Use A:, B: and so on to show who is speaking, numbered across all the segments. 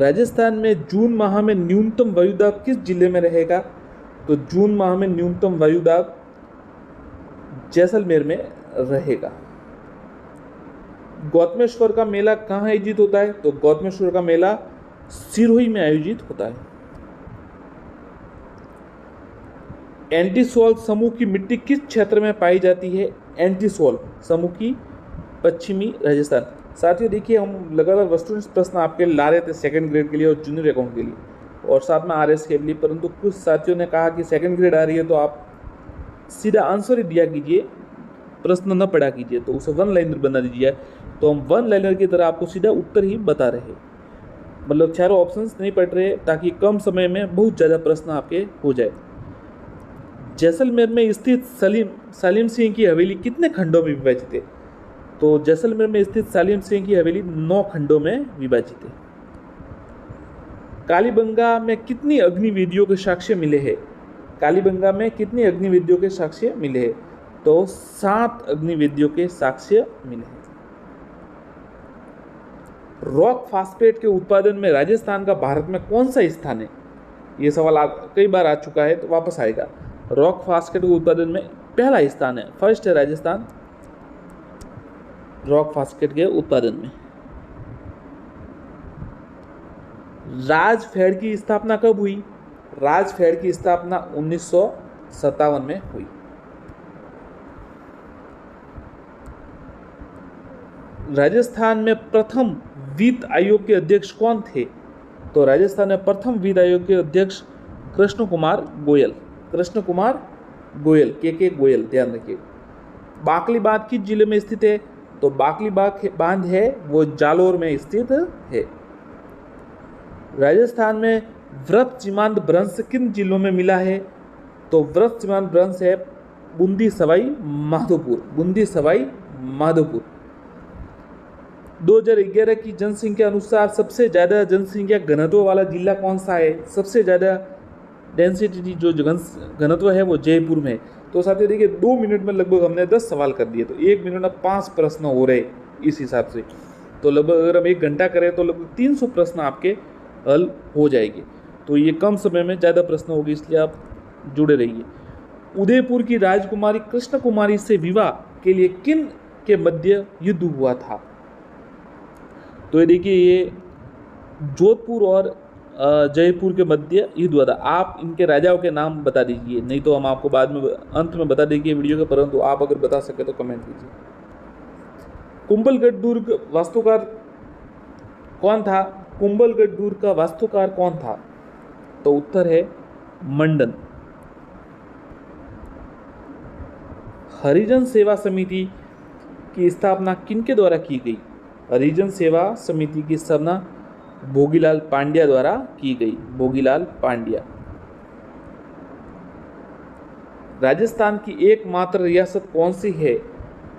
A: राजस्थान में जून माह में न्यूनतम वायुदाब किस जिले में रहेगा? तो जून माह में न्यूनतम वायुदाब जैसलमेर में रहेगा। गौतमेश्वर का मेला कहाँ आयोजित होता है? तो गौतमेश्वर का मेला सिरोही में आयोजित होता है। एंटीसोल समूह की मिट्टी किस क्षेत्र में पाई जाती है? एंटीसोल समूह की पश्चिमी राजस्थान। साथियों देखिए, हम लगातार वस्तुनिष्ठ प्रश्न आपके ला रहे थे सेकंड ग्रेड के लिए और जूनियर अकाउंट के लिए और साथ में आरएस के लिए, परंतु कुछ साथियों ने कहा कि सेकंड ग्रेड आ रही है तो आप सीधा आंसर ही दिया कीजिए, प्रश्न न पढ़ा कीजिए, तो उसे वन लाइनर बना दीजिए। तो हम वन लाइनर की तरह आपको सीधा उत्तर ही बता रहे, मतलब चारों ऑप्शंस नहीं पढ़ रहे, ताकि कम समय में बहुत ज़्यादा प्रश्न आपके हो जाए। जैसलमेर में स्थित सालिम सिंह की हवेली कितने खंडों में विभाजित है? तो जैसलमेर में स्थित सालिम सिंह की हवेली 9 खंडों में विभाजित है। कालीबंगा में कितनी अग्निवेदियों के साक्ष्य मिले हैं? कालीबंगा में कितनी अग्निवेदियों के साक्ष्य मिले हैं? तो 7 अग्निवेदियों के साक्ष्य मिले हैं। रॉक फास्फेट के उत्पादन में राजस्थान का भारत में कौन सा स्थान है? ये सवाल कई बार आ चुका है तो वापस आएगा। रॉक फास्फेट के उत्पादन में पहला स्थान है, फर्स्ट है राजस्थान रॉक फास्फेट के उत्पादन में। राजफेड की स्थापना कब हुई? राजफेड की स्थापना 1957 में हुई। राजस्थान में प्रथम वित्त आयोग के अध्यक्ष कौन थे? तो राजस्थान में प्रथम वित्त आयोग के अध्यक्ष कृष्ण कुमार गोयल, के गोयल, ध्यान रखिए। बाकली बांध किस जिले में स्थित है? तो बाकली बांध है वो जालोर में स्थित है। राजस्थान में व्रत सीमांत भ्रंश किन जिलों में मिला है? तो व्रत सीमांत भ्रंश है बूंदी सवाई माधोपुर। 2011 की जनसंख्या अनुसार सबसे ज्यादा जनसंख्या घनत्व वाला जिला कौन सा है? सबसे ज्यादा डेंसिटी जो घनत्व है वो जयपुर में। तो साथियों देखिए, 2 मिनट में लगभग हमने 10 सवाल कर दिए, तो 1 मिनट में 5 प्रश्न हो रहे इस हिसाब से। तो लगभग अगर हम 1 घंटा करें तो लगभग 300 प्रश्न आपके हल हो जाएंगे। तो ये कम समय में ज़्यादा प्रश्न होगी, इसलिए आप जुड़े रहिए। उदयपुर की राजकुमारी कृष्ण कुमारी से विवाह के लिए किन के मध्य युद्ध हुआ था? तो ये देखिए, ये जोधपुर और जयपुर के मध्य युद्ध हुआ था। आप इनके राजाओं के नाम बता दीजिए, नहीं तो हम आपको बाद में अंत में बता देंगे वीडियो के, परंतु आप अगर बता सके तो कमेंट कीजिए। कुंभलगढ़ दुर्ग वास्तुकार कौन था? कुंभलगढ़ दुर्ग का वास्तुकार कौन था? तो उत्तर है मंडन। हरिजन सेवा समिति की स्थापना किनके द्वारा की गई? हरिजन सेवा समिति की स्थापना भोगीलाल पांड्या द्वारा की गई, भोगीलाल पांड्या। राजस्थान की एकमात्र रियासत कौन सी है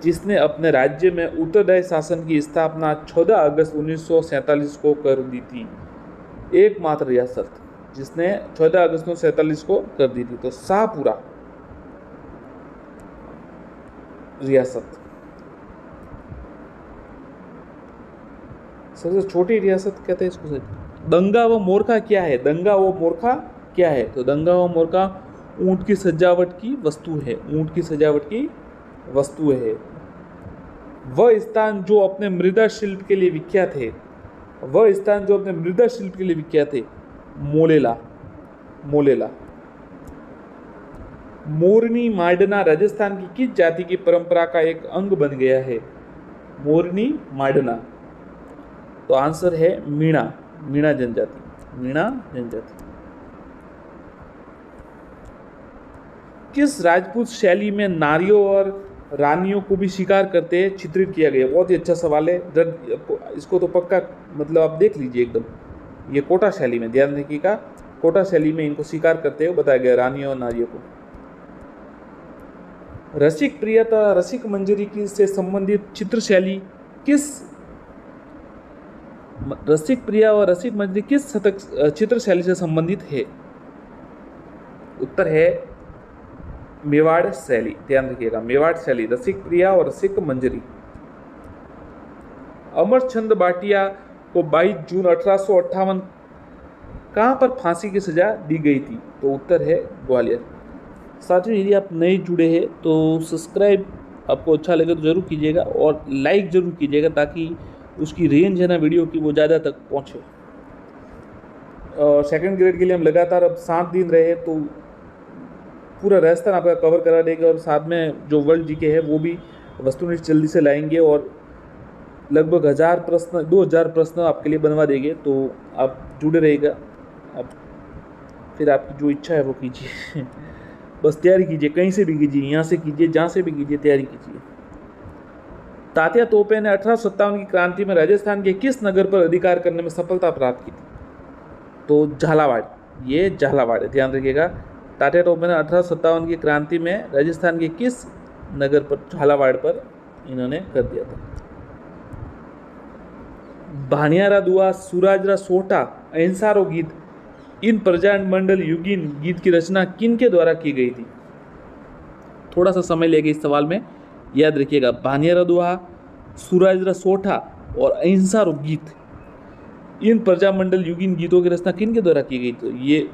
A: जिसने अपने राज्य में उत्तरदायी शासन की स्थापना 14 अगस्त 1947 को कर दी थी? एकमात्र रियासत जिसने 14 अगस्त 1947 को कर दी थी, तो शाहपुरा रियासत। सबसे छोटी रियासत कहते हैं इसको। दंगा व मोरखा क्या है? दंगा व मोरखा क्या है? तो दंगा व मोरखा ऊंट की सजावट की वस्तु है, ऊंट की सजावट की वस्तु है। वह स्थान जो अपने मृदा शिल्प के लिए विख्यात है, वह स्थान जो अपने मृदा शिल्प के लिए विख्यात है, मोलेला। मोरनी मांडना राजस्थान की किस जाति की परंपरा का एक अंग बन गया है? मोरनी मांडना, तो आंसर है मीणा जनजाति। किस राजपूत शैली में नारियों और रानियों को भी शिकार करते हैं चित्रित किया गया? बहुत ही अच्छा सवाल है, इसको तो पक्का मतलब आप देख लीजिए एकदम। ये कोटा शैली में, ध्यान रखिएगा, कोटा शैली में इनको शिकार करते हुए बताया गया, रानियों और नारियों को। रसिक प्रियता रसिक मंजरी की से संबंधित चित्रशैली रसिक प्रिया और रसिक मंजरी किस चित्रशैली से संबंधित है? उत्तर है मेवाड़ शैली, ध्यान रखिएगा, मेवाड़ शैली, रसिक प्रिया और रसिक मंजरी। अमरचंद भाटिया को 22 जून 1858 कहाँ पर फांसी की सज़ा दी गई थी? तो उत्तर है ग्वालियर। साथियों, यदि आप नए जुड़े हैं तो सब्सक्राइब आपको अच्छा लगे तो ज़रूर कीजिएगा और लाइक ज़रूर कीजिएगा ताकि उसकी रेंज है ना वीडियो की वो ज़्यादा तक पहुँचे। और सेकंड ग्रेड के लिए हम लगातार अब 7 दिन रहे तो पूरा राजस्थान आपका कवर करा देगा और साथ में जो वर्ल्ड जीके है वो भी वस्तुनिष्ठ जल्दी से लाएंगे और लगभग 1000 प्रश्न 2000 प्रश्न आपके लिए बनवा देंगे। तो आप जुड़े रहेगा। अब फिर आपकी जो इच्छा है वो कीजिए बस तैयारी कीजिए, कहीं से भी कीजिए, यहाँ से कीजिए, जहाँ से भी कीजिए, तैयारी कीजिए। तात्या तोपे ने 1857 की क्रांति में राजस्थान के किस नगर पर अधिकार करने में सफलता प्राप्त की थी? तो झालावाड़। ये झालावाड़ है, ध्यान रखिएगा। तात्या टोपे ने 1857 की क्रांति में राजस्थान के किस नगर पर, झालावाड़ पर इन्होंने कर दिया था। भानियारा दुआ, सुराजरा सोटा, अहिंसारो गीत, इन प्रजान मंडल युगीन गीत की रचना किन के द्वारा की गई थी? थोड़ा सा समय लेगा इस सवाल में, याद रखिएगा। भानियारा दुआ, सुराजरा सोठा और अहिंसारो गीत, इन प्रजामंडल युगीन गीतों की रचना किन के द्वारा की गई? तो ये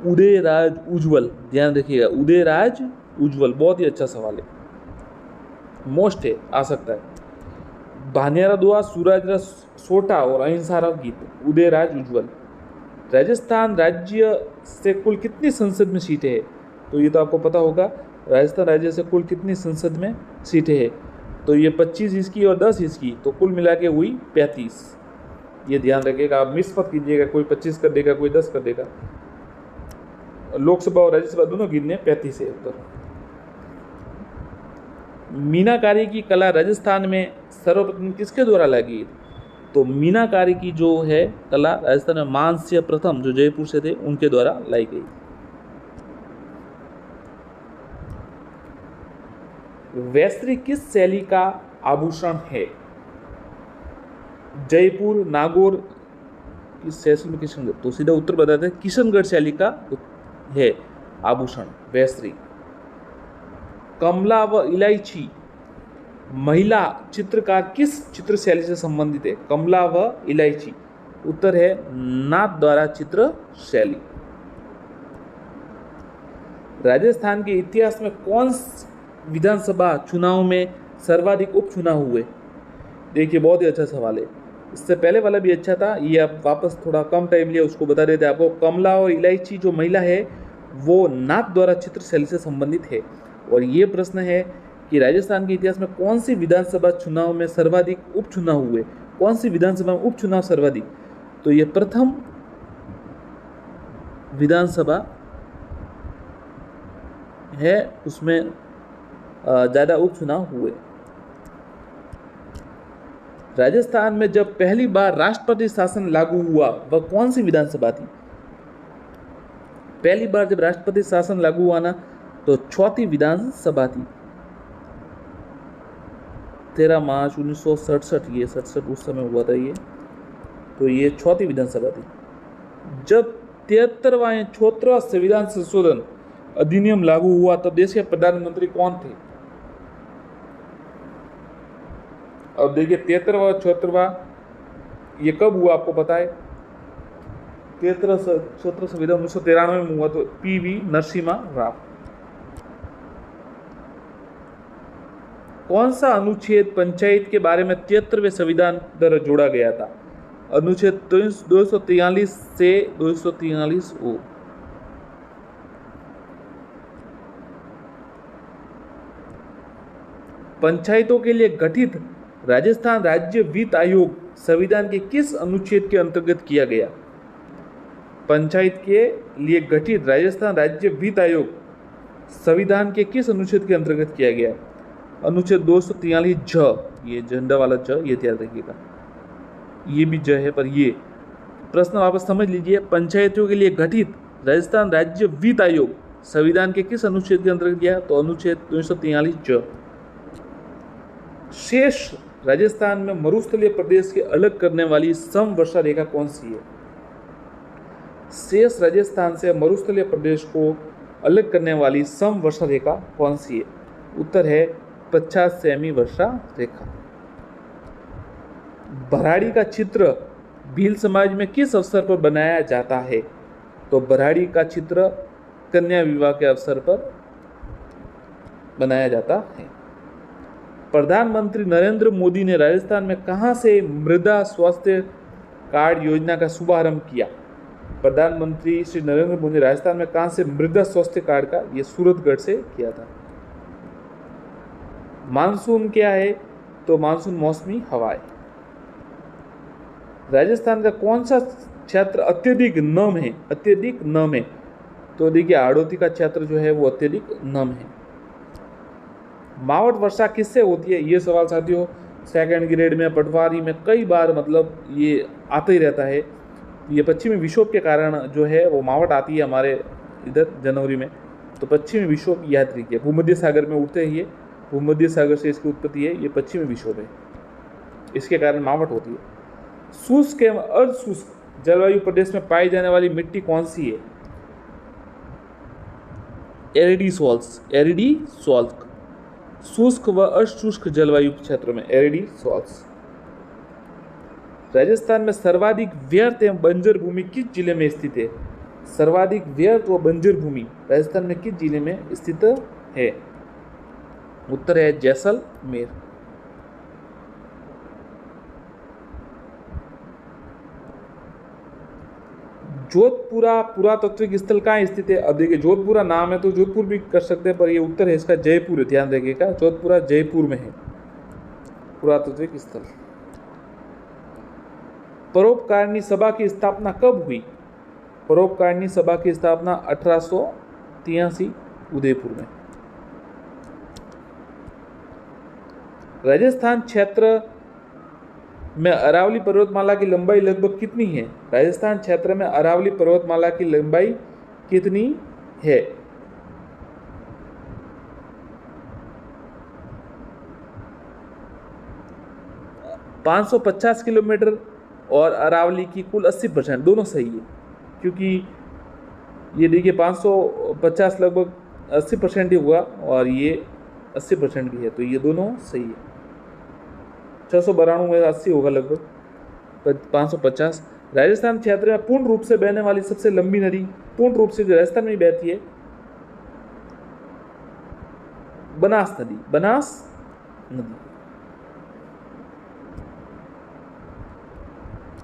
A: उदयराज उज्ज्वल, ध्यान रखिएगा, उदयराज उज्ज्वल। बहुत ही अच्छा सवाल है, मोस्ट है, आ सकता है। भानियारा दुआ, सूरजरा सोटा और अहिंसारा गीत, उदयराज उज्ज्वल। राजस्थान राज्य से कुल कितनी संसद में सीटें हैं? तो ये तो आपको पता होगा, राजस्थान राज्य से कुल कितनी संसद में सीटें हैं? तो ये 25 इसकी और 10 इसकी, तो कुल मिला के हुई 35। ये ध्यान रखिएगा, आप मिस मत कीजिएगा, कोई 25 कर देगा, कोई 10 कर देगा। लोकसभा और राज्यसभा दोनों गिनने 35 है उत्तर। मीनाकारी की कला राजस्थान में सर्वप्रथम किसके द्वारा लाई गई? तो मीनाकारी की जो है कला राजस्थान में मानस्य प्रथम, जो जयपुर से थे, उनके द्वारा लाई गई। वैश्री किस शैली का आभूषण है? जयपुर, नागौर, किस शैली में किशनगढ़? तो सीधा उत्तर बताते हैं, किशनगढ़ शैली का है आभूषण वैश्री। कमला व इलायची महिला चित्रकार किस चित्र शैली से संबंधित है? कमला व इलायची, उत्तर है नाथ द्वारा चित्र शैली। राजस्थान के इतिहास में कौन विधानसभा चुनाव में सर्वाधिक उपचुनाव हुए? देखिए, बहुत ही अच्छा सवाल है। इससे पहले वाला भी अच्छा था, ये आप वापस थोड़ा कम टाइम लिया, उसको बता देते हैं आपको। कमला और इलायची जो महिला है वो नाथ द्वारा चित्र शैली से संबंधित है। और ये प्रश्न है कि राजस्थान के इतिहास में कौन सी विधानसभा चुनाव में सर्वाधिक उपचुनाव हुए? कौन सी विधानसभा में उपचुनाव सर्वाधिक? तो ये प्रथम विधानसभा है, उसमें ज़्यादा उपचुनाव हुए। राजस्थान में जब पहली बार राष्ट्रपति शासन लागू हुआ वह कौन सी विधानसभा थी? पहली बार जब राष्ट्रपति शासन लागू हुआ ना, तो चौथी विधानसभा थी। 13 मार्च 1967, ये 67 उस समय हुआ था ये, तो ये चौथी विधानसभा थी। जब 73वां संविधान संशोधन अधिनियम लागू हुआ तब देश के प्रधानमंत्री कौन थे? अब देखिए, 73वां 74वां ये कब हुआ आपको पता है? 73 संविधान 1993 में हुआ, तो PV नरसिम्हा राव। कौन सा अनुच्छेद पंचायत के बारे में 73वें संविधान द्वारा जोड़ा गया था? अनुच्छेद 243 से 243 ओ। पंचायतों के लिए गठित राजस्थान राज्य वित्त आयोग संविधान के किस अनुच्छेद के अंतर्गत किया गया? पंचायत के लिए गठित राजस्थान राज्य वित्त आयोग संविधान के किस अनुच्छेद के अंतर्गत किया गया? अनुच्छेद 243 ज, ये झंडा वाला ज, ये ध्यान रखिएगा, ये भी ज है, पर ये प्रश्न वापस समझ लीजिए। पंचायतों के लिए गठित राजस्थान राज्य वित्त आयोग संविधान के किस अनुच्छेद के अंतर्गत गया? तो अनुच्छेद 243 ज। शेष राजस्थान में मरुस्थलीय प्रदेश के अलग करने वाली समवर्षा रेखा कौन सी है? शेष राजस्थान से मरुस्थलीय प्रदेश को अलग करने वाली समवर्षा रेखा कौन सी है? उत्तर है 50 सेमी वर्षा रेखा। भराड़ी का चित्र भील समाज में किस अवसर पर बनाया जाता है? तो बराड़ी का चित्र कन्या विवाह के अवसर पर बनाया जाता है। प्रधानमंत्री नरेंद्र मोदी ने राजस्थान में कहां से मृदा स्वास्थ्य कार्ड योजना का शुभारंभ किया? प्रधानमंत्री श्री नरेंद्र मोदी राजस्थान में कहां से मृदा स्वास्थ्य कार्ड का, ये सूरतगढ़ से किया था। मानसून क्या है? तो मानसून मौसमी हवाएं। राजस्थान का कौन सा क्षेत्र अत्यधिक नम है? अत्यधिक नम है तो देखिए हाड़ौती का क्षेत्र जो है वो अत्यधिक नम है। मावट वर्षा किससे होती है? ये सवाल साथियों सेकंड ग्रेड में, पटवारी में कई बार मतलब ये आता ही रहता है। ये पश्चिमी विक्षोभ के कारण जो है वो मावट आती है हमारे इधर जनवरी में। तो पश्चिमी विक्षोभ याद रखिए, भूमध्य सागर में उठते हैं ये, भूमध्य सागर से इसकी उत्पत्ति है, ये पश्चिमी विक्षोभ है, इसके कारण मावट होती है। शुष्क एवं अर्धशुष्क जलवायु प्रदेश में पाई जाने वाली मिट्टी कौन सी है? एरिडी सॉल्ट्स, एरिडी सॉल्ट। शुष्क व अशुष्क जलवायु क्षेत्र में एरिडी सॉल्ट्स। राजस्थान में सर्वाधिक व्यर्थ एवं बंजर भूमि किस जिले में स्थित है? सर्वाधिक व्यर्थ व बंजर भूमि राजस्थान में किस जिले में स्थित है? उत्तर है जैसलमेर। जोधपुरा पुरातात्विक स्थल कहाँ स्थित है? अब देखिए जोधपुरा नाम है तो जोधपुर भी कर सकते हैं, पर ये उत्तर है इसका जयपुर है, ध्यान रखिएगा। जोधपुरा जयपुर में है पुरातात्विक स्थल। परोपकारिणी सभा की स्थापना कब हुई? परोपकारिणी सभा की स्थापना 1883 उदयपुर में। राजस्थान क्षेत्र में अरावली पर्वतमाला की लंबाई लगभग कितनी है? राजस्थान क्षेत्र में अरावली पर्वतमाला की लंबाई कितनी है? 550 किलोमीटर और अरावली की कुल 80%, दोनों सही है। क्योंकि ये देखिए 550 लगभग 80% ही हुआ और ये 80% भी है, तो ये दोनों सही है। 692 में 80 होगा लगभग 550। राजस्थान क्षेत्र में पूर्ण रूप से बहने वाली सबसे लंबी नदी, पूर्ण रूप से जो राजस्थान में बहती है, बनास नदी, बनास नदी।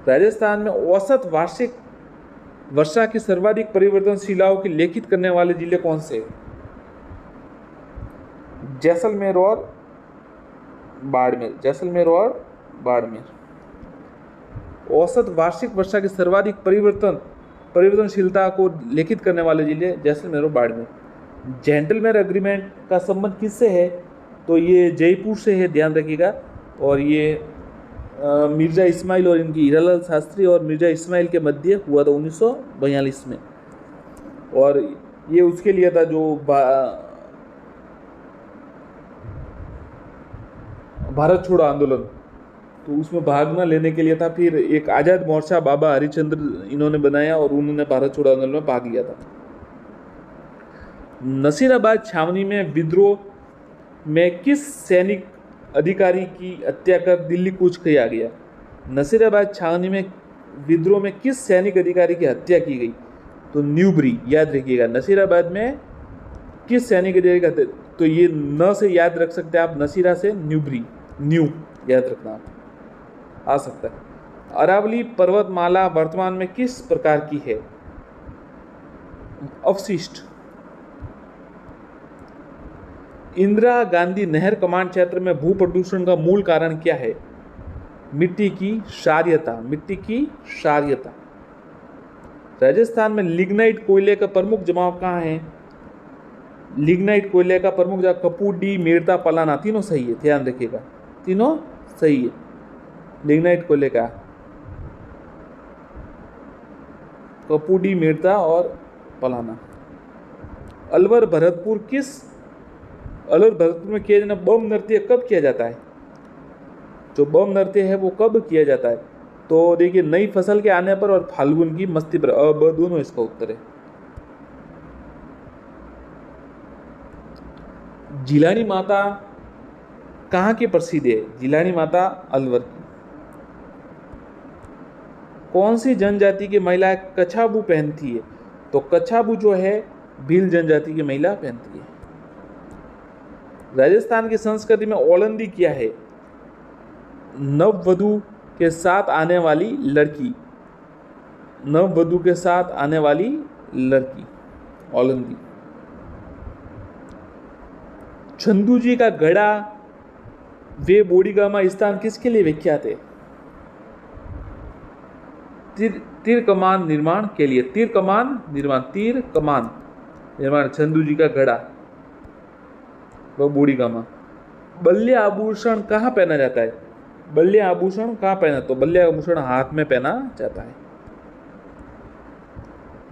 A: राजस्थान में औसत वार्षिक वर्षा की सर्वाधिक परिवर्तनशीलाओं की लेखित करने वाले जिले कौन से? जैसलमेर और बाड़मेर, जैसलमेर और बाड़मेर। औसत वार्षिक वर्षा की सर्वाधिक परिवर्तनशीलता को लेखित करने वाले जिले जैसलमेर और बाड़मेर। जेंटलमैन एग्रीमेंट का संबंध किससे है? तो ये जयपुर से है, ध्यान रखिएगा। और ये मिर्जा इस्माइल और इनकी हीरालाल शास्त्री और मिर्जा इस्माइल के मध्य हुआ था 1942 में। और ये उसके लिए था जो भारत छोड़ो आंदोलन, तो उसमें भाग न लेने के लिए था। फिर एक आज़ाद मोर्चा बाबा हरिचंद्र इन्होंने बनाया और उन्होंने भारत छोड़ो आंदोलन में भाग लिया था। नसीराबाद छावनी में विद्रोह में किस सैनिक अधिकारी की हत्या कर दिल्ली कूच किया गया? नसीराबाद छावनी में विद्रोह में किस सैनिक अधिकारी की हत्या की गई? तो न्यूबरी, याद रखिएगा। नसीराबाद में किस सैनिक अधिकारी की हत्या, तो ये न से याद रख सकते हैं आप, नसीरा से न्यूबरी, न्यू याद रखना आ सकता है। अरावली पर्वतमाला वर्तमान में किस प्रकार की है? अवशिष्ट। इंदिरा गांधी नहर कमांड क्षेत्र में भू प्रदूषण का मूल कारण क्या है? मिट्टी की क्षारीयता, मिट्टी की क्षारीयता। राजस्थान में लिग्नाइट कोयले का प्रमुख जमाव कहाँ है? लिग्नाइट कोयले का प्रमुख जगह कपूडी, मेड़ता, पलाना, तीनों सही है, ध्यान रखिएगा, तीनों सही है। लिग्नाइट कोयले का कपूडी, मेड़ता और पलाना। अलवर भरतपुर में किया जाना बम नृत्य कब किया जाता है? जो बम नृत्य है वो कब किया जाता है? तो देखिए नई फसल के आने पर और फाल्गुन की मस्ती पर, अब दोनों इसका उत्तर है। जिलानी माता कहाँ की प्रसिद्ध है? जिलानी माता अलवर की। कौन सी जनजाति की महिलाएं कछाबू पहनती है? तो कच्छाबू जो है भील जनजाति की महिला पहनती है। राजस्थान की संस्कृति में ओलंदी क्या है? नववधु के साथ आने वाली लड़की, नववधु के साथ आने वाली लड़की ओलंदी। चंदू जी का गढ़ा वे बोडीगामा स्थान किसके लिए विख्यात है? तीर कमान निर्माण के लिए। तीर कमान निर्माण चंदू जी का गढ़ा वह बोडीगामा। बल्ले आभूषण कहाँ पहना जाता है? बल्ले आभूषण कहाँ पहना? तो बल्ले आभूषण हाथ में पहना जाता है।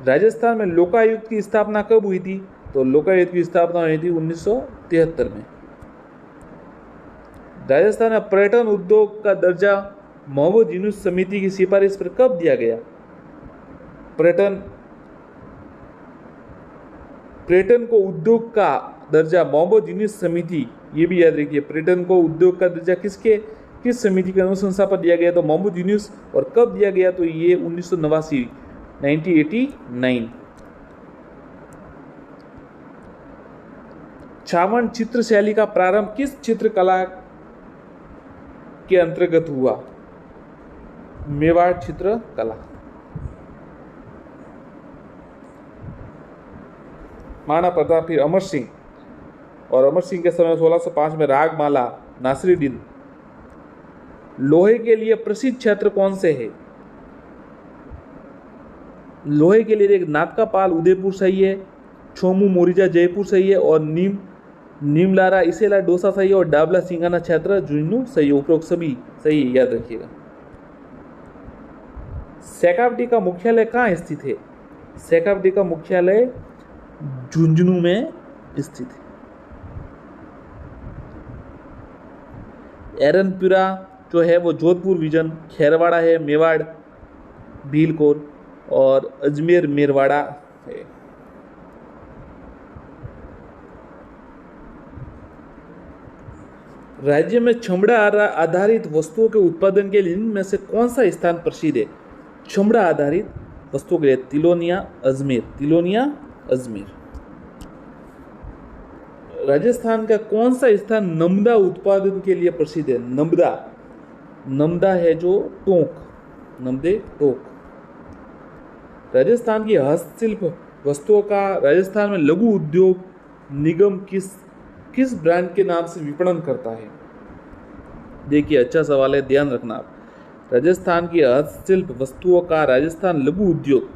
A: राजस्थान में लोकायुक्त की स्थापना कब हुई थी? तो लोकायुक्त की स्थापना हुई थी 1973 में। राजस्थान में पर्यटन उद्योग का दर्जा मोहम्मद यूनुस समिति की सिफारिश पर कब दिया गया? पर्यटन को उद्योग का दर्जा मोहम्मद यूनुस समिति, ये भी याद रखिए, पर्यटन को उद्योग का दर्जा किस समिति की अनुशंसा पर दिया गया? तो मोहम्मद यूनुस। और कब दिया गया? तो ये 1989। छावन चित्र शैली का प्रारंभ किस चित्रकला के अंतर्गत हुआ? मेवाड़ चित्रकला। महाराणा प्रताप, फिर अमर सिंह, और अमर सिंह के समय 1605 में रागमाला नासिरुद्दीन। लोहे के लिए प्रसिद्ध क्षेत्र कौन से है? लोहे के लिए एक नाथकापाल उदयपुर सही है, छोमू मोरिजा जयपुर सही है, और नीमलारा इसेला डोसा सही है, और डाबला सिंगाना क्षेत्र झुंझुनू सही है। उपरोक्त सभी सही है, याद रखिएगा। शेखावटी का मुख्यालय कहाँ स्थित है? शेखावटी का मुख्यालय झुंझुनू में स्थित है। एरनपुरा जो है वो जोधपुर विजन, खेरवाड़ा है मेवाड़ भीलकोर, और अजमेर मेरवाड़ा है। राज्य में चमड़ा आधारित वस्तुओं के उत्पादन के लिए इनमें से कौन सा स्थान प्रसिद्ध है? चमड़ा आधारित वस्तुओं के लिए तिलोनिया अजमेर। राजस्थान का कौन सा स्थान नमदा उत्पादन के लिए प्रसिद्ध है? नमदा है जो टोंक। राजस्थान की हस्तशिल्प वस्तुओं का राजस्थान में लघु उद्योग निगम किस ब्रांड के नाम से विपणन करता है? देखिए, अच्छा सवाल है, ध्यान रखना आप। राजस्थान की हस्तशिल्प वस्तुओं का राजस्थान लघु उद्योग,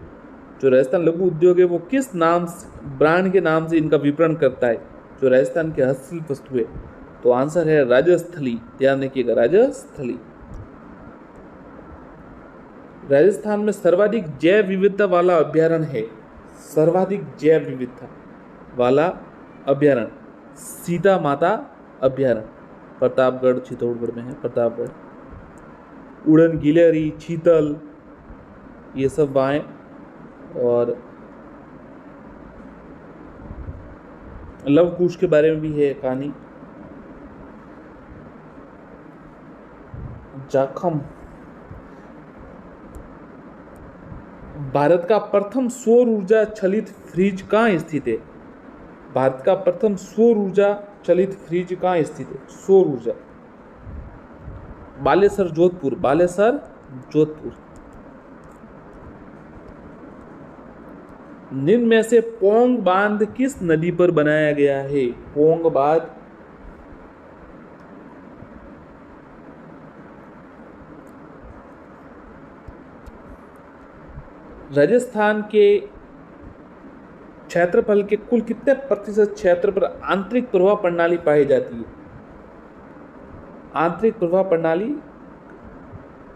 A: जो राजस्थान लघु उद्योग है, वो किस ब्रांड के नाम से इनका विपणन करता है? जो राजस्थान की हस्तशिल्प वस्तु है, तो आंसर है राजस्थली। ध्यान रखिएगा, राजस्थली। राजस्थान में सर्वाधिक जैव विविधता वाला अभ्यारण्य है। सर्वाधिक जैव विविधता वाला अभ्यारण्य सीता माता अभ्यारण्य, प्रतापगढ़ चित्तौड़गढ़ में है। प्रतापगढ़, उड़न गिलहरी, चीतल, ये सब बाएं, और लव कुश के बारे में भी है कहानी। जाखम। भारत का प्रथम सौर ऊर्जा चलित फ्रिज कहाँ स्थित है? भारत का प्रथम सौर ऊर्जा चलित फ्रिज कहाँ स्थित है? सौर ऊर्जा बालेश्वर जोधपुर। निम्न में से पोंग बांध किस नदी पर बनाया गया है? पोंग बांध राजस्थान के क्षेत्रफल के कुल कितने प्रतिशत क्षेत्र पर आंतरिक प्रवाह प्रणाली पाई जाती है? आंतरिक प्रवाह प्रणाली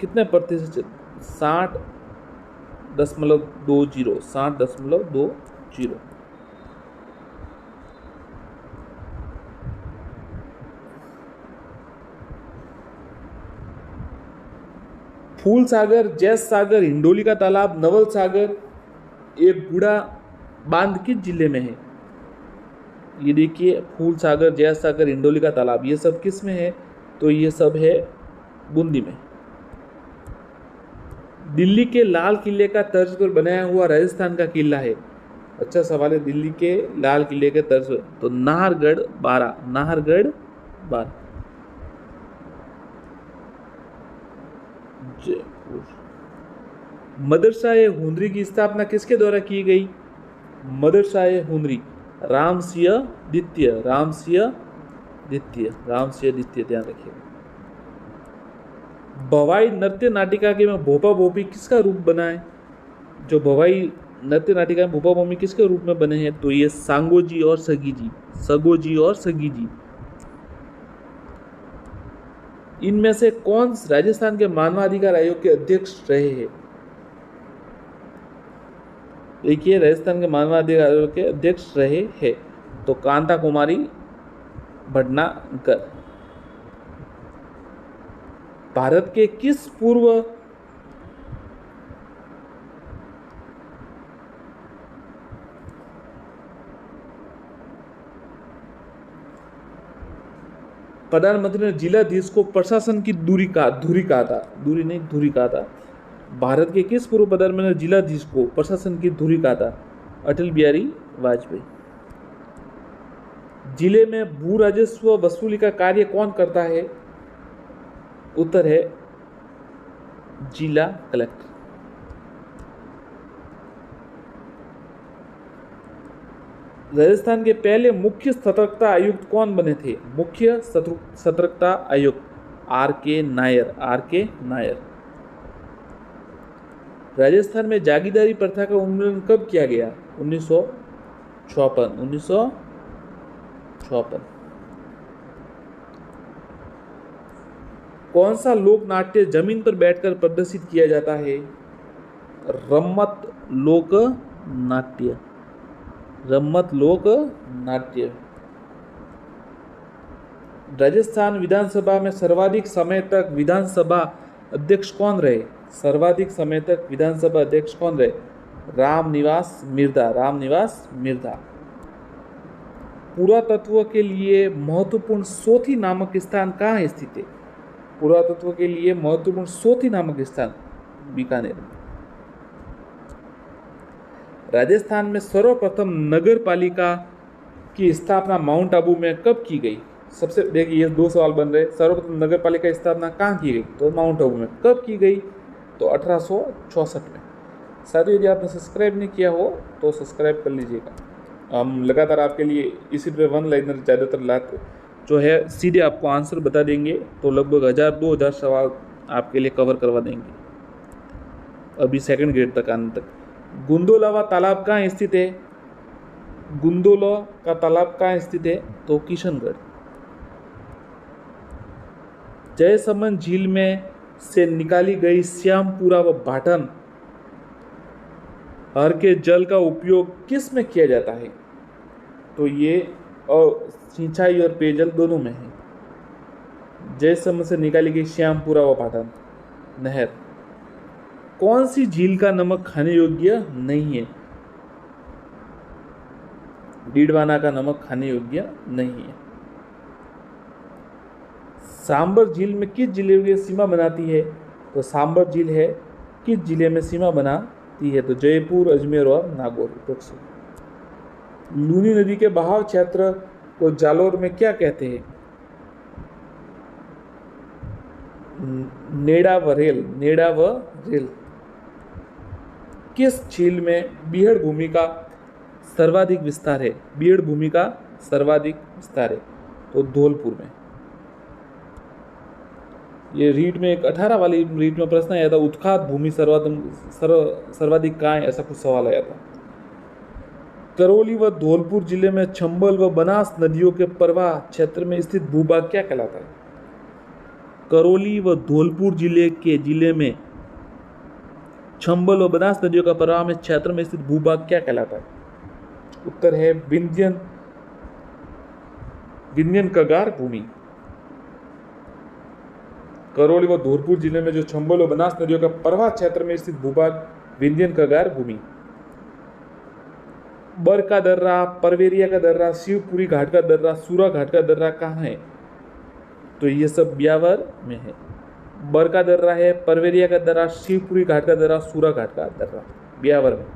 A: कितने प्रतिशत? 60.20। फूल सागर, जैस सागर, हिंडोली का तालाब, नवल सागर, एक बूढ़ा बांध किस जिले में है? ये देखिए, फूल सागर, जैस सागर, हिंडोली का तालाब, ये सब किस में है? तो ये सब है बूंदी में। दिल्ली के लाल किले का तर्ज पर बनाया हुआ राजस्थान का किला है। अच्छा सवाल है। दिल्ली के लाल किले के तर्ज पर, तो नाहरगढ़ 12, नाहरगढ़ 12। जयपुर। मदरसा-ए हुनरी की स्थापना किसके द्वारा की गई? मदरसा-ए हुनरी, रामसिंह द्वितीय, रामसिंह द्वितीय, रामसिंह द्वितीय, ध्यान रखिएगा। भवाई नृत्य नाटिका के में भोपा भोपी किसका रूप बना है? जो भवाई नृत्य नाटिका में भोपा भोपी किसके रूप में बने हैं? तो ये सांगोजी और सगीजी, सगोजी और सगीजी। इनमें से कौन राजस्थान के मानवाधिकार आयोग के अध्यक्ष रहे हैं? देखिए, राजस्थान के मानवाधिकार आयोग के अध्यक्ष रहे हैं तो कांता कुमारी भटनागर। भारत के किस पूर्व प्रधानमंत्री ने जिलाधीश को प्रशासन की धुरी कहा था? धुरी नहीं, धुरी कहा था। भारत के किस पूर्व प्रधानमंत्री ने जिलाधीश को प्रशासन की धुरी कहा था? अटल बिहारी वाजपेयी। जिले में भू राजस्व वसूली का कार्य कौन करता है? उत्तर है जिला कलेक्टर। राजस्थान के पहले मुख्य सतर्कता आयुक्त कौन बने थे? मुख्य सतर्कता आयुक्त आर.के. नायर, आर.के. नायर। राजस्थान में जागीरदारी प्रथा का उन्मूलन कब किया गया? 1954, 1954। कौन सा लोक नाट्य जमीन पर बैठकर प्रदर्शित किया जाता है? रम्मत लोक नाट्य, रम्मत लोक नाट्य। राजस्थान विधानसभा में सर्वाधिक समय तक विधानसभा अध्यक्ष कौन रहे? सर्वाधिक समय तक विधानसभा अध्यक्ष कौन रहे? रामनिवास मिर्धा, रामनिवास मिर्धा। पुरातत्व के लिए महत्वपूर्ण सोथी नामक स्थान कहाँ स्थित है? पुरातत्व के लिए महत्वपूर्ण सोथी नामक स्थान बीकानेर में। राजस्थान में सर्वप्रथम नगर पालिका की स्थापना माउंट आबू में कब की गई? सबसे देखिए, ये दो सवाल बन रहे। सर्वप्रथम नगर पालिका की स्थापना कहाँ की गई? तो माउंट आबू में। कब की गई? तो 1864 में। साथियों, यदि आपने सब्सक्राइब नहीं किया हो तो सब्सक्राइब कर लीजिएगा। हम लगातार आपके लिए इसी तरह वन लाइनर ज़्यादातर लाते जो है सीधे आपको आंसर बता देंगे, तो लगभग 1000-2000 सवाल आपके लिए कवर करवा देंगे अभी सेकंड ग्रेड तक आने तक। गुंदोलावा तालाब कहाँ स्थित है? गुंदोला का तालाब कहाँ स्थित है? तो किशनगढ़। जयसमंद झील में से निकाली गई श्यामपुरा व भाटन हर के जल का उपयोग किस में किया जाता है? तो ये सिंचाई और पेयजल दोनों में है। जयसमंद से निकाली गई श्यामपुरा व भाटन नहर। कौन सी झील का नमक खाने योग्य नहीं है? डीडवाना का नमक खाने योग्य नहीं है। सांबर झील में किस जिले की सीमा बनाती है? तो सांबर झील है किस जिले में सीमा बनाती है? तो जयपुर, अजमेर और नागौर। लूनी नदी के बहाव क्षेत्र को जालोर में क्या कहते हैं? नेड़ा व रेल, नेड़ा व रेल। किस झील में बीहड़ भूमि का सर्वाधिक विस्तार है? बीहड़ भूमि का सर्वाधिक विस्तार है तो धौलपुर में। ये रीट में एक 18 वाली रीट में प्रश्न आया था, उत्खात भूमि सर्वाधिक कहाँ है? ऐसा कुछ सवाल आया था। करौली व धौलपुर जिले में चंबल व बनास नदियों के प्रवाह क्षेत्र में स्थित भूभाग क्या कहलाता है? करौली व धौलपुर जिले में चंबल व बनास नदियों का प्रवाह में क्षेत्र में स्थित भूभाग क्या कहलाता है? उत्तर है विंध्यन कगार भूमि। करौली व धौलपुर जिले में जो चंबल व बनास नदियों का प्रवाह क्षेत्र में स्थित भूभाग विंध्यन कगार भूमि। बर का दर्रा, परवेरिया का दर्रा, शिवपुरी घाट का दर्रा, सूरा घाट का दर्रा कहाँ है? तो ये सब ब्यावर में है। बर का दर्रा है, परवेरिया का दर्रा, शिवपुरी घाट का दर्रा, सूरा घाट का दर्रा ब्यावर में।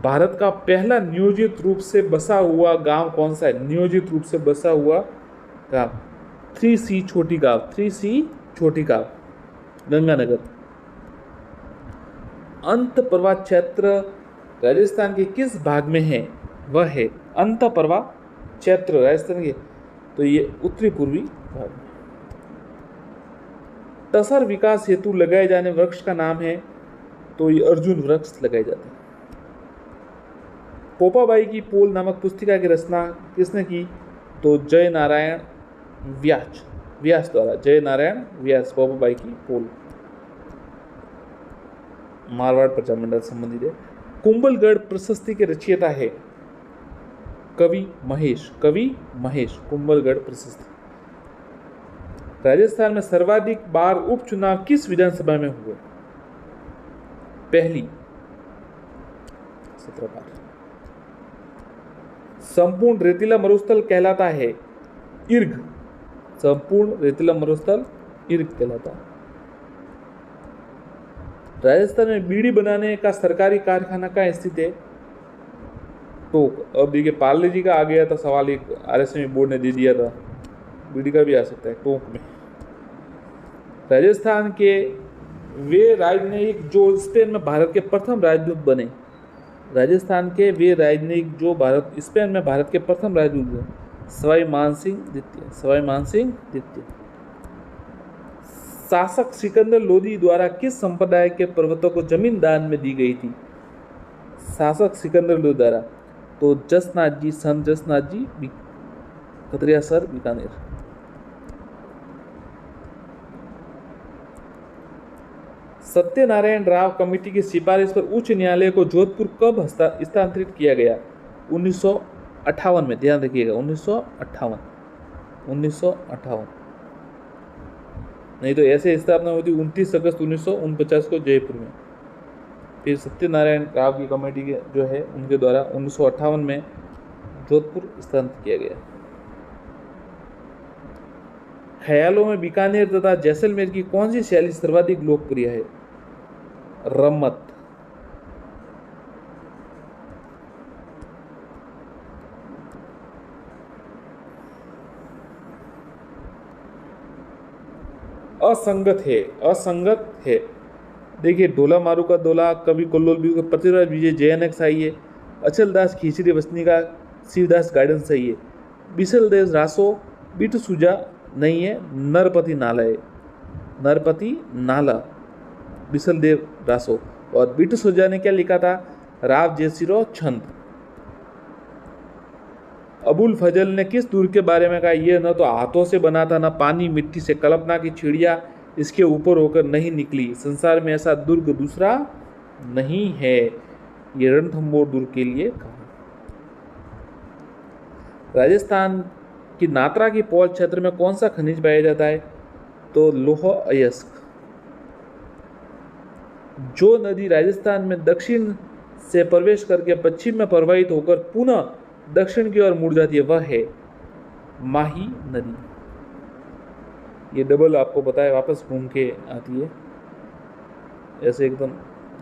A: भारत का पहला नियोजित रूप से बसा हुआ गांव कौन सा है? नियोजित रूप से बसा हुआ गांव 3C छोटी गांव, 3C छोटी गांव, गंगानगर। अंतःप्रवाह क्षेत्र राजस्थान के किस भाग में है? वह है अंतःप्रवाह क्षेत्र राजस्थान के, तो ये उत्तरी पूर्वी भाग में। तसर विकास हेतु लगाए जाने वृक्ष का नाम है, तो ये अर्जुन वृक्ष लगाए जाते हैं। पोपाबाई की पोल नामक पुस्तिका की रचना किसने की? तो जय नारायण व्यास द्वारा। जय नारायण व्यास पोपाबाई की पोल मारवाड़ प्रजामंडल संबंधित है। कुंभलगढ़ प्रशस्ति के रचयिता है कवि महेश कुंभलगढ़ प्रशस्ति। राजस्थान में सर्वाधिक बार उपचुनाव किस विधानसभा में हुए? पहली 17 बार। संपूर्ण रेतीला मरुस्थल कहलाता है इर्ग। संपूर्ण रेतीला मरुस्थल इर्ग कहलाता है। राजस्थान में बीड़ी बनाने का सरकारी कारखाना कहाँ स्थित है? टोंक। अब देखिए पार्ले जी का आ गया था सवाल, एक RSM बोर्ड ने दे दिया था, बीड़ी का भी आ सकता है टोंक में। राजस्थान के वे राजनयिक जो स्पेन में भारत के प्रथम राजदूत बने। राजस्थान के वे राजनयिक जो स्पेन में भारत के प्रथम राजदूत बने। सवाई मानसिंह द्वितीय। शासक सिकंदर लोदी द्वारा किस संप्रदाय के पर्वतों को जमीन दान में दी गई थी? शासक सिकंदर लोदी द्वारा, तो जसनाथ जी, संत जसनाथ जी, खतरिया सर, बीकानेर। सत्यनारायण राव कमेटी की सिफारिश पर उच्च न्यायालय को जोधपुर कब स्थानांतरित किया गया? 1958 में। ध्यान रखिएगा 1958। नहीं तो ऐसे स्थापना हुई थी 29 अगस्त 1949 को जयपुर में। फिर सत्यनारायण राव की कमेटी के जो है उनके द्वारा 1958 में जोधपुर स्थानांतरित किया गया। ख्यालों में बीकानेर तथा जैसलमेर की कौन सी शैली सर्वाधिक लोकप्रिय है? रम्मत। असंगत है। देखिए ढोला मारू का डोला, कवि कल्लोल भी, पृथ्वीराज विजय JNX आई है। अचल दास खींचरी वसनी का शिवदास गार्डन सही है। बिसल देव रासो बिट सुजा नहीं है, नरपति नाला बिसल देव रासो। और बिट सुजा ने क्या लिखा था? राव जयसिरो छंद। अबुल फजल ने किस दुर्ग के बारे में कहा? यह न तो हाथों से बना था, न पानी मिट्टी से, कल्पना की चिड़िया इसके ऊपर होकर नहीं निकली, संसार में ऐसा दुर्ग दूसरा नहीं है। ये रणथंभौर दुर्ग के लिए कहा। राजस्थान की नात्रा की पौल क्षेत्र में कौन सा खनिज पाया जाता है? तो लौह अयस्क। जो नदी राजस्थान में दक्षिण से प्रवेश करके पश्चिम में प्रवाहित होकर पुनः दक्षिण की ओर मुड़ जाती है वह है माही नदी। ये डबल आपको पता है वापस घूम के आती है, ऐसे एकदम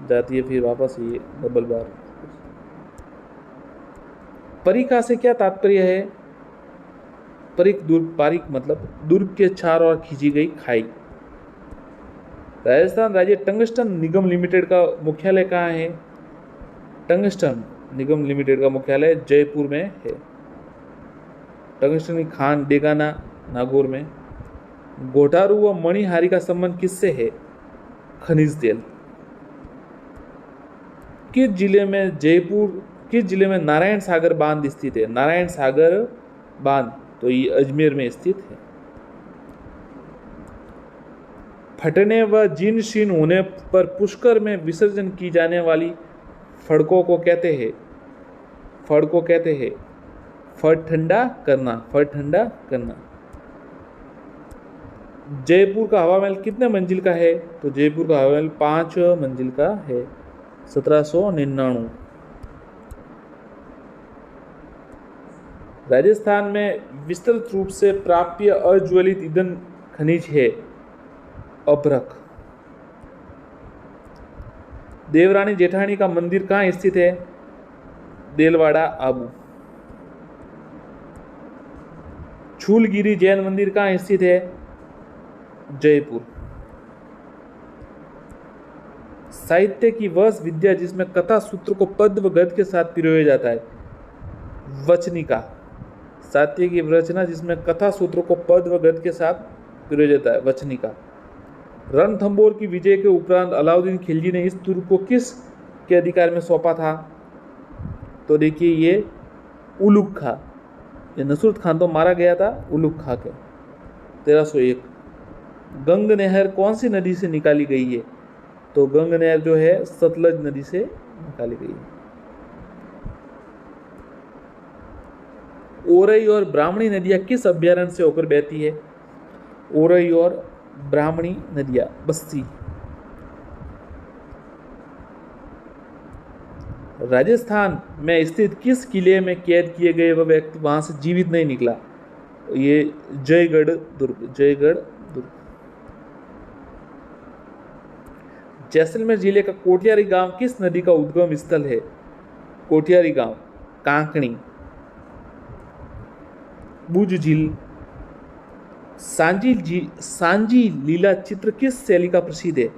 A: जाती है फिर वापस ये डबल बार। परिखा से क्या तात्पर्य है? पारिक मतलब दुर्ग के चारों ओर खींची गई खाई। राजस्थान राज्य टंगस्टन निगम लिमिटेड का मुख्यालय कहाँ है? टंगस्टन निगम लिमिटेड का मुख्यालय जयपुर में है। टंगस्टन की खान डेगाना नागौर में। गोटारू व मणिहारी का संबंध किससे है? खनिज तेल। किस जिले में नारायण सागर बांध स्थित है? नारायण सागर बांध तो ये अजमेर में स्थित है। फटने व जीर्ण शीर्ण होने पर पुष्कर में विसर्जन की जाने वाली फड़कों को कहते हैं? फड़ को कहते हैं फड़ ठंडा करना। जयपुर का हवा महल कितने मंजिल का है? तो जयपुर का हवा महल 5 मंजिल का है, 1799। राजस्थान में विस्तृत रूप से प्राप्य अज्वलित ईंधन खनिज है अभ्रक। देवरानी जेठानी का मंदिर कहाँ स्थित है? देलवाड़ा आबू। छूलगिरी जैन मंदिर कहाँ स्थित है? जयपुर। साहित्य की वह विद्या जिसमें कथा सूत्र को पद व गद्य के साथ पिरोया जाता है, वचनिका। साहित्य की रचना जिसमें कथा सूत्रों को पद व गद्य के साथ पिरोया जाता है, वचनिका। रणथंभौर की विजय के उपरांत अलाउद्दीन खिलजी ने इस दुर्ग को किस के अधिकार में सौंपा था? तो देखिए ये उलुग खा। ये नसरुत खान तो मारा गया था उलुग खा के 1301। गंग नहर कौन सी नदी से निकाली गई है? तो गंग नहर जो है सतलज नदी से निकाली गई है। ओरई और ब्राह्मणी नदियां किस अभ्यारण्य से होकर बहती है? ओरई और ब्राह्मणी नदियां बस्ती। राजस्थान में स्थित किस किले में कैद किए गए वह व्यक्ति वहां से जीवित नहीं निकला? ये जयगढ़ दुर्ग। जयगढ़ दुर्ग। जैसलमेर जिले का कोठियारी गांव किस नदी का उद्गम स्थल है? कोठियारी गांव कांकणी। बुज झील। सांजी लीला चित्र किस शैली का प्रसिद्ध है?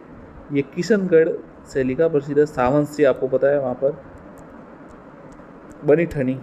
A: ये किशनगढ़ शैली का प्रसिद्ध है। सावंत से आपको पता है वहां पर बनी ठनी।